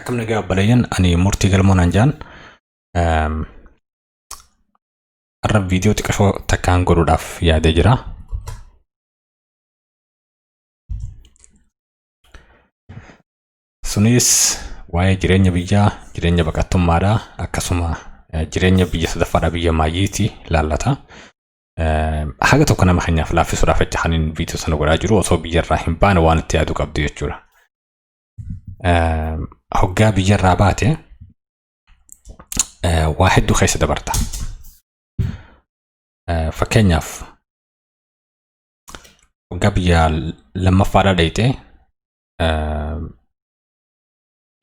Akkam nagaa balayan ani murtii galmoon anjaan arra viidiyoo xiqqashoo takkaan godhuudhaaf yaadee jira. Sunis waa'ee jireenya biyyaa, jireenya baqattummaadha, akkasuma jireenya biyya sadaffaadha biyya maayyiiti laallata. Haga tokko nama keenyaaf laaffisuudhaaf ajjaxaniin viidiyoo sana godhaa jiru osoo biyyarraa hin baane waan itti yaaduu qabdu jechuudha. Hoggaa biyyarraa baate waa hedduu keessa dabarta. Fakkeenyaaf hoggaa biyya lammaffaadhaa dhayxee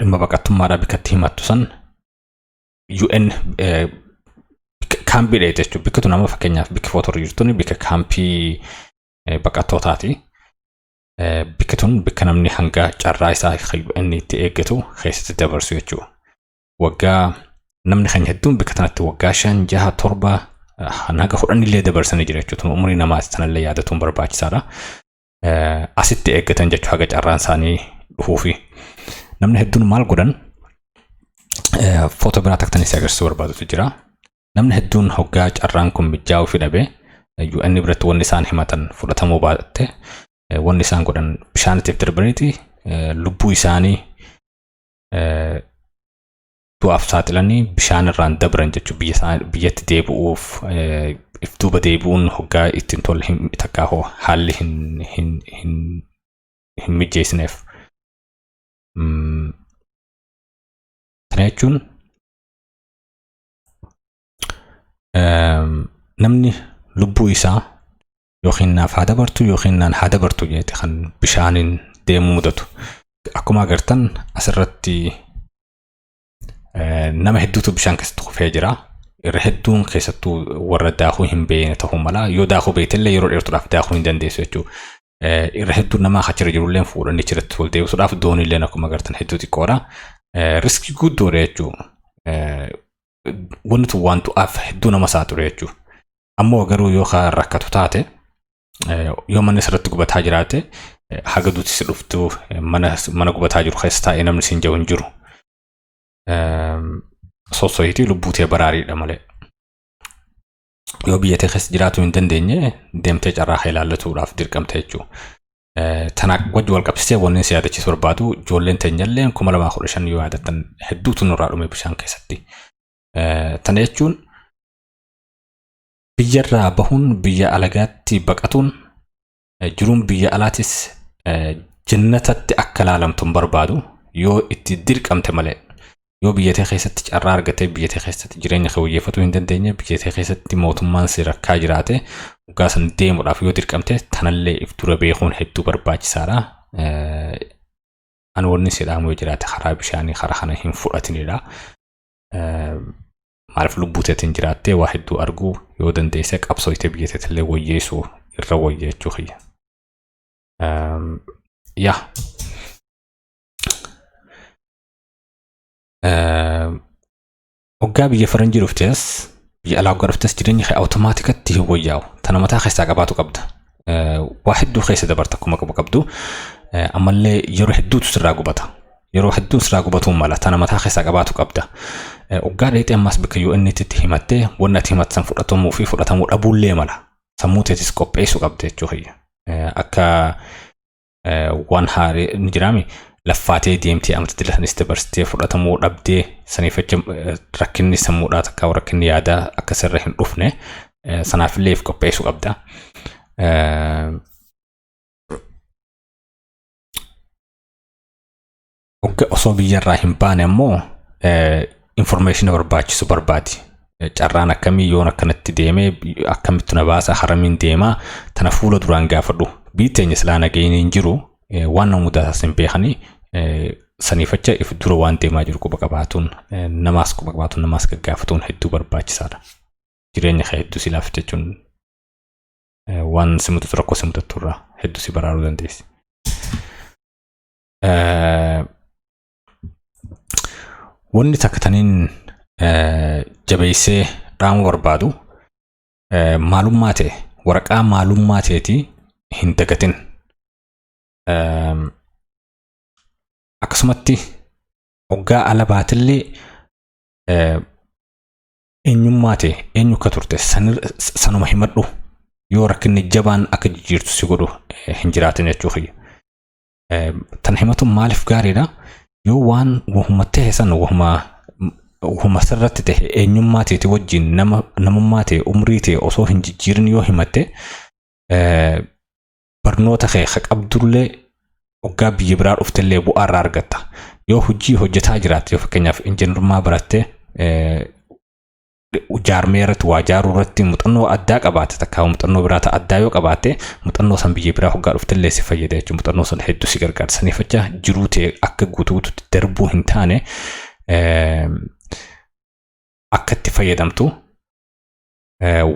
dhimma baqattummaadhaa bikkatti himattu san UN kaampii dhayxe jechuudha. Bikki tun amma fakkeenyaaf bikki footorri jirtuun bikka kaampii baqattootaati. Bikki tun bikka namni hanga carraa isaa inni itti eeggatu keessatti dabarsu jechuudha. Waggaa namni keenya hedduun bikka tanatti waggaa 5, 6, 7 hanga 10 illee dabarsanii jira jechuudha. Umurii namaas tanallee yaadatuun barbaachisaadha. Asitti eeggatan jechuudha haga carraan isaanii dhufuufi. Namni hedduun maal godhan footoo biraa taktanii si agarsiisuu barbaadutu jira. Namni hedduun hoggaa carraan kun mijaa'uu fi dhabee UN biratti wanni isaan himatan fudhatamuu baatte wanni isaan godhan bishaanitti darbaniiti lubbuu isaanii du'aaf saaxilanii bishaan irraan dabran jechuudha. Biyyatti deebi'uuf if duuba deebi'uun hoggaa ittiin tolle takkaa hoo haalli hin mijeessineef. Kana jechuun namni lubbuu isaa yookiin naaf haa dabartu yookiin naan haa dabartu jeete kan bishaaniin deemuu mudatu. Akkuma agartan asirratti nama hedduutu bishaan keessatti kufee jira. Irra hedduun keessattuu warra daakuu hin beekne ta'uu mala. Yoo daakuu beektellee yeroo dheertuudhaaf daakuu hin dandeessu jechuudha. Irra hedduun nama achirra jirullee fuudhanii achirratti wal deebisuudhaaf dooniillee akkuma agartan hedduu xiqqoodha. Riskii guddoodha jechuudha. Wanti waan du'aaf hedduu nama saaxile jechuudha. Ammoo garuu yoo rakkatu taate yoo manni sirratti gubataa jiraate haga duuti si dhuftu mana gubataa jiru keessa taa'ee namni siin jiru hin jiru. Sossoyitii lubbuutee baraariidha malee. Yoo biyya tee keessa jiraatu hin dandeenye deemtee carraa ilaallatuudhaaf dirqamte jechuudha. Tana wajji wal qabsisee wanni si yaadachiisu barbaadu ijoolleen teenyallee 2015 yoo yaadattan hedduutu nurraa dhume bishaan keessatti. Tana jechuun biyyarraa bahuun biyya alagaatti baqatuun jiruun biyya alaatis jannatatti akka ilaalamtuun barbaadu yoo itti dirqamte malee. Yoo biyya tee keessatti carraa argatee biyya tee keessatti jireenya kee wayyeeffatuu hin dandeenye biyya tee keessatti mootummaan si rakkaa jiraate waggaa san deemuudhaaf yoo dirqamte tanallee if dura beekuun hedduu barbaachisaadha. Ani wanni si dhaamu yoo jiraate karaa bishaanii karaa kana hin fudhatinidha. Maaliif lubbuu teetiin jiraattee waa hedduu arguu yoo dandeesse qabsooytee biyya teetillee wayyeessuu irra wayyeechuu kiyya. Yaa. Hoggaa biyya faranjii dhuftes biyya alaa hoggaa dhuftes jireenya kee awutomaatikatti hin wayyaa'u. Tana mataa keessaa qabaatu qabda. Waa hedduu keessa dabarta akkuma qabdu. Ammallee yeroo hedduutu sirraa gubata. Yeroo hedduun sirraa gubatuun mala tana mataa keessaa qabaatu qabda. Hoggaa dheexee ammas bakka UN itti himattee wanni ati himattan fudhatamuu fi fudhatamuu dhabuullee mala. Sammuu teetis qopheessuu qabda jechuudha. Akka waan haarii ni jiraami. Laffaatee deemtee amatti dilanis dabarsitee fudhatamuu dhabdee saniifacha rakkinni sammuudhaa takka rakkinni yaadaa akka sirra hin dhufne sanaafillee if qopheessuu qabda. Hogga osoo biyyarraa hin baane ammoo information barbaachisu barbaadi. Carraan akkamii yoon akkanatti deemee akkamitti na baasa haramiin deemaa tana fuula duraan gaafadhu. Biyyi teenya silaa nageenyi hin jiru. Waan nama mudataas hin beekanii saniifacha if dura waan deemaa jiru quba qabaatuun namaas quba qabaatuun namaas gaggaafatuun hedduu barbaachisaadha. Jireenya kee hedduu si laafte jechuun waan si mudatu rakkoo si mudatu irraa hedduu si baraaruu dandeessi. Wanni takkataniin jabeessee dhaamuu barbaadu maalummaa ta'e waraqaa maalummaa ta'eetii hin dagatin. Akkasumatti waggaa ala baatillee eenyummaa ta'e eenyu akka turte sanuma himadhu yoo rakkinni jabaan akka jijjiirtu si godhu hin jiraatin jechuudha. Tan himatu maaliif gaariidha? Yoo waan wahuma ta'e san wahuma sirratti ta'e eenyummaa ta'e wajjin namummaa ta'e umrii ta'e osoo hin jijjiirin yoo himatte barnoota kee qabdullee waggaa biyya biraa dhuftellee bu'aa irraa argatta. Yoo hojii hojjetaa jiraatte yoo fakkeenyaaf injiinarummaa baratte jaarmee irratti waa jaaruu irratti muuxannoo addaa qabaatte takka muuxannoo biraa addaa yoo qabaatte muuxannoo san biyya biraa hoggaa dhuftellee si fayyada jechuudha. Muuxannoo san hedduu si gargaara. Saniif jecha jiruu ta'e akka guutuutti darbuu hin taane akka itti fayyadamtu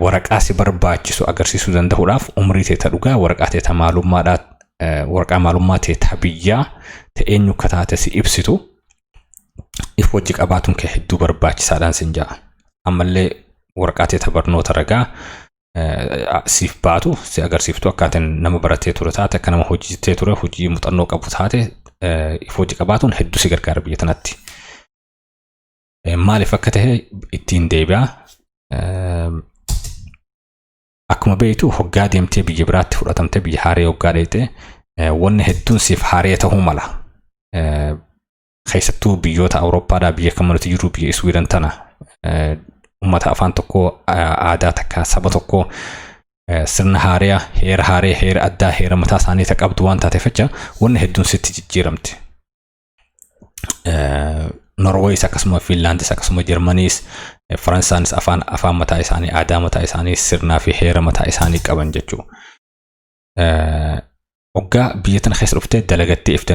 waraqaa si barbaachisu agarsiisuu danda'uudhaaf umrii ta'e dhugaa waraqaa ta'e maalummaadhaa waraqaa maalummaa ta'e biyyaa eenyu akka taate si ibsitu if wajji qabaatuun kee hedduu barbaachisaadhaan sin ja'a. Ammallee waraqaa ta'e barnoota ragaa siif baatu si agarsiiftu akkaataan nama baratee ture taate akka nama hojjetee ture hojii muuxannoo qabu taate if wajji qabaatuun hedduu si gargaara biyya tanatti. Maaliif akka ta'e ittiin deebi'a. Akkuma beektu hoggaa deemtee biyya biraatti fudhatamtee biyya haaree hoggaa dheete wanni hedduun siif haaree ta'uu mala. Keessattuu biyyoota Awurooppaadhaa biyya kamirratti jiru biyya Iswiidhan tana ummata afaan tokko aadaa takka saba tokko sirna haariyaa heera addaa heera mataa isaanii qabdu waan taateef jecha wanni hedduun sitti jijjiiramti. Norwees akkasuma Finlaandis akkasuma Jarmaniis Faransaanis afaan mataa isaanii aadaa mataa isaanii sirnaa fi heera mataa isaanii qaban jechuudha. Waggaa biyya tana keessa dhuftee dalagattee if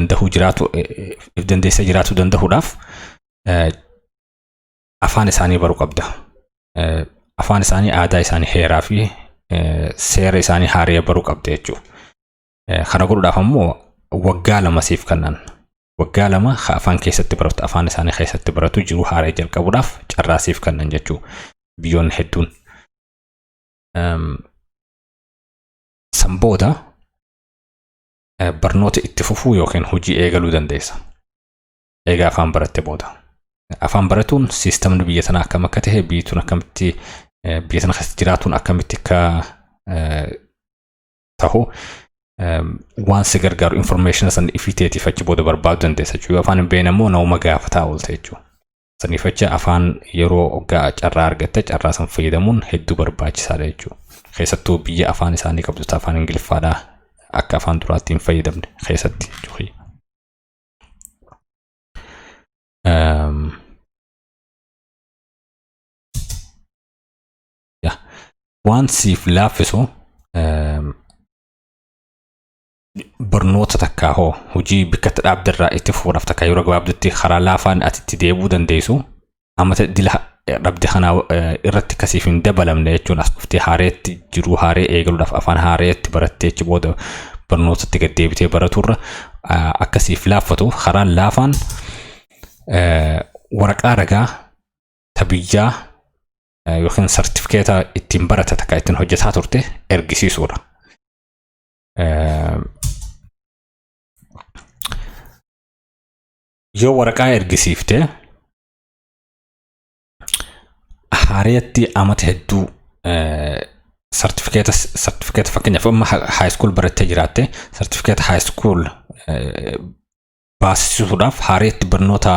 dandeessa jiraatu danda'uudhaaf afaan isaanii baruu qabda. Afaan isaanii aadaa isaanii heeraa fi seera isaanii haariyaa baruu qabda jechuudha. Kana godhuudhaaf ammoo waggaa lama siif kennan. Waggaa lama afaan keessatti baratu afaan isaanii keessatti baratu jiru haaree jalqabuudhaaf carraa siif kennan jechuudha. Biyyoonni hedduun san booda barnoota itti fufuu yookiin hojii eegaluu dandeessa. Eegaa afaan baratte booda. Afaan baratuun siistemni biyya tanaa akkam akka ta'e biyyi akkamitti biyya tana keessa jiraatuun akkamitti akka ta'u waan si gargaaru information san ifiteetiif achi booda barbaaduu dandeessa jechuudha. Afaan hin beekne immoo nama gaafataa oolte jechuudha. Saniif jecha afaan yeroo waggaa carraa argatte carraa san fayyadamuun hedduu barbaachisaadha jechuudha. Keessattuu biyya afaan isaanii qabdu afaan Ingiliffaadhaa akka afaan duraatti hin fayyadamne keessatti jechuudha. Waan siif laaffisu barnoota takkaa hoo hojii bikkatti dhaabdarraa itti fuudhaaf takkaa yeroo gabaabdutti karaa laafaan atitti deebuu dandeessu amma dila dhabde kana irratti kasiif hin dabalamne jechuun as dhuftee haareetti jiru haaree eegaluudhaaf afaan haareetti barattee achi booda barnootatti gad deebitee baraturra akkasiif laaffatu karaan laafaan waraqaa ragaa tabiyyaa yookiin sartifikeeta ittiin barata takka ittiin hojjetaa turte ergisiisuudha. Yoo waraqaa ergisiifte haareetti amata hedduu sartifikeeta fakkeenyaaf amma high school barattee jiraatte sartifikeeta high school baasisuudhaaf haareetti barnoota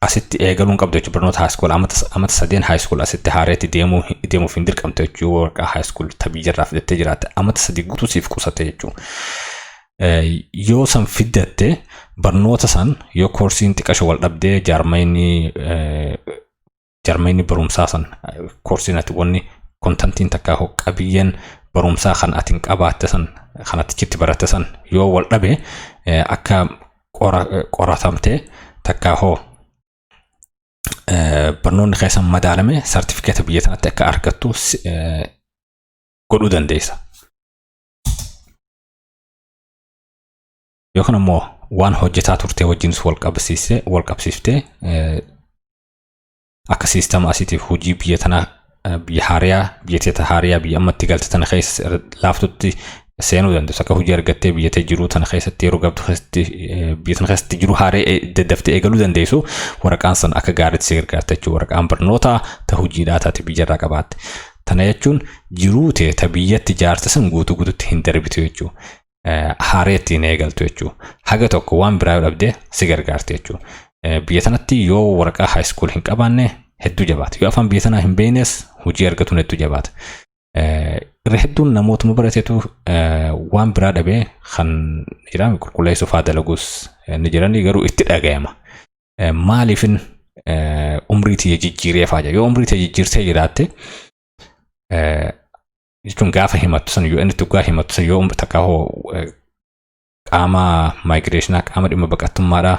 asitti eegaluun qabdu jechuudha. Barnoota high school amata sadeen high school asitti haareetti deemuuf hin dirqamte jechuudha. Waraqaa high school tabiyyaarraa fidattee jiraatte amata sadii guutuu siif qusatte jechuudha. Yoo san fiddatte barnoota san yoo koorsiin xiqqasho wal dhabdee jaarmayni barumsaa san koorsiin ati wanni kontantiin takkaa qabiyyeen barumsaa kan atiin qabaatte san kan atichitti baratte san yoo wal dhabe akka qoratamte takkaa hoo barnoonni keessan madaalame sartifikeeta biyya tanatti akka argattu godhuu dandeessa. Yookaan immoo waan hojjetaa turtee wajjinis wal qabsiiftee akka siistama asiitiif hojii biyya tanaa biyya haariyaa biyya teeta haariyaa biyya ammatti galte tana keessa laaftutti seenuu dandeessu akka hojii argattee biyyatee jiru tana keessatti yeroo gabdu keessatti biyya tana keessatti jiru haaree daddaftee eegaluu dandeessu waraqaan san akka gaariitti si gargaarta jechuudha waraqaan barnootaa ta hojiidhaa taate biyyarraa qabaatte tana jechuun jiruu ta'e ta biyyatti ijaarsa san guutuu guutuutti hin darbitu jechuudha haareetti hin eegaltu jechuudha haga tokko waan biraa dhabdee si gargaarti jechuudha biyya tanatti yoo waraqaa high school hin qabaanne hedduu jabaata yoo afaan biyya tanaa hin beeknes hojii argatuun hedduu jabaata irra hedduun namootuma barateetu waan biraa dhabee kan jedhamu qulqulleessuuf haa dalagus ni jiranii garuu itti dhagayama maaliifin umrii tiyya jijjiiree faaja yoo umrii tiyya jijjiirtee jiraatte jechuun gaafa himattu san yoo inni tugaa himattu san yoo takka hoo qaama migration qaama dhimma baqattummaadhaa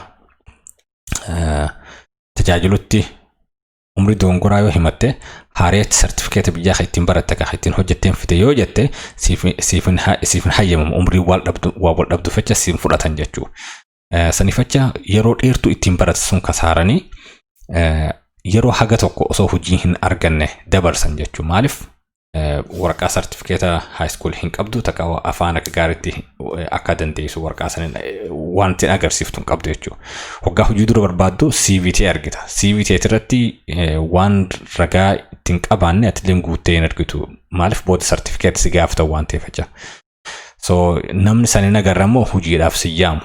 tajaajilutti umri dongoraa yoo himatte haareet certificate biyyaa ittiin baratte ka ittiin hojjetteen fite yoo jette siifin hayyamamu umrii wal dhabdu fecha siin fudhatan jechuu sanifacha yeroo dheertuu ittiin baratte sun kasaaranii yeroo haga tokko osoo hojii hin arganne dabarsan jechuu maaliif waraqaa certificate high school hin qabdu takka afaan akka gaariitti akka dandeessu waraqaa sanin wanti agarsiiftu hin qabdu jechuudha. Hoggaa hojii dura barbaaddu CVT argita. CVT irratti waan ragaa ittiin qabaanne atileen guuttee hin argitu. Maaliif booda certificate si gaafata waan ta'eef. So namni sanin agarrammoo hojiidhaaf si yaamu.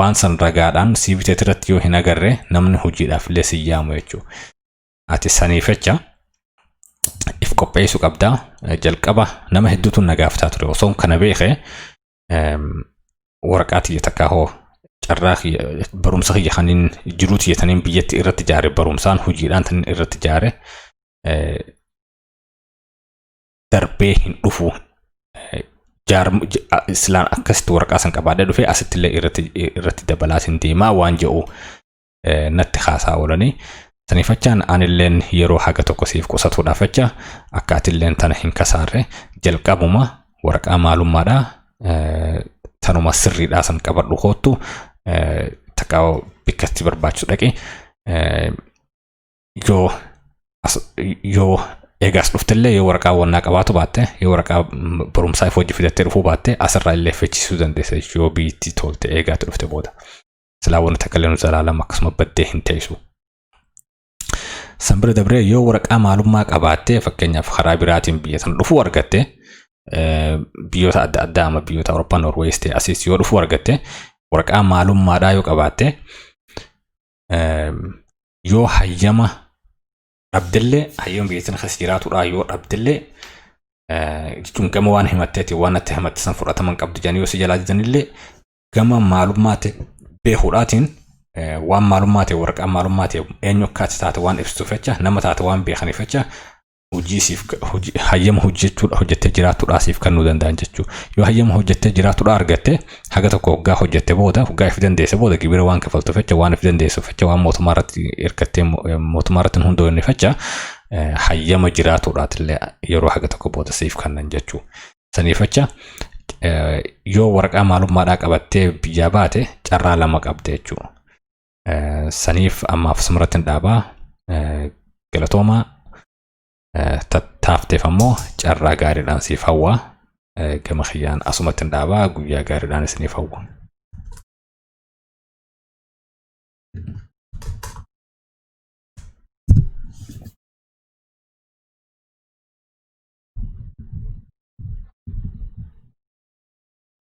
Waan san ragaadhaan CVT irratti yoo hin agarre namni hojiidhaaf illee si yaamu jechuudha. Ati saniifecha if qopheessu qabda jalqaba nama hedduutu nagaaftaa ture osoo kana beekee waraqaatii takka hoo carraa barumsa kiyya kaniin jiruuti yetaniin biyyatti irratti ijaare barumsaan hojiidhaan tan irratti ijaare darbee hin dhufu islaan akkasitti waraqaa san qabaadee dhufee asitti illee irratti dabalaatiin deemaa waan jedhu natti haasaa oolanii sanifachaan anilleen yeroo haga tokko siif qusatuudhaaf jecha akka atilleen tana hin kasaarre jalqabuma waraqaa maalummaadhaa tanuma sirriidhaa san qabadhu koottu takka bikkatti barbaachisu dhaqi yoo eegaas dhuftillee yoo waraqaa wannaa qabaatu baatte yoo waraqaa barumsaa if hojii fidattee dhufuu baatte asirraa illee fecchisuu dandeessa yoo biyyatti tolte eegaatti dhufte booda silaa wanni takka illee nu zalaalama akkasuma baddee hin teessu. Sambira dabree yoo waraqaa maalummaa qabaatte fakkeenyaaf karaa biraatiin biyya sana dhufuu argatte biyyoota adda addaa ama biyyoota Awurooppaa Noorwees ta'e asiis yoo dhufuu argatte waraqaa maalummaadhaa yoo qabaatte yoo hayyama dhabdellee hayyama biyya sana keessa jiraatudha yoo dhabdellee jechuun gama waan himatteeti waan itti himatte san fudhataman qabdu jedhanii yoo si jalaa jiranillee gama maalummaate beekuudhaatiin waan maalummaate waraqaa maalummaate eenyu akkaati taate waan ibsuuf jecha nama taate waan beekaniif jecha hojii siif hayyama hojjettee jiraatudha siif kennuu danda'an jechuudha. Yoo hayyama hojjettee jiraatudha argatte haga tokko hoggaa hojjette booda hoggaa if dandeesse booda gibira waan kafaltuuf jecha waan if dandeessuuf jecha waan mootummaa irratti hirkattee mootummaa irratti hundoonneef jecha hayyama jiraatudhaatillee yeroo haga tokko booda siif kennan jechuudha. Saniif jecha yoo waraqaa maalummaadhaa qabattee biyyaa baate carraa lama qabde jechuudha. Saniif ammaaf sumratti dhaabaa galatoomaa taafteef ammoo carraa gaariidhaan siif hawwaa gama kiyyaan asumatti dhaabaa guyyaa gaariidhaan isiniif hawwa.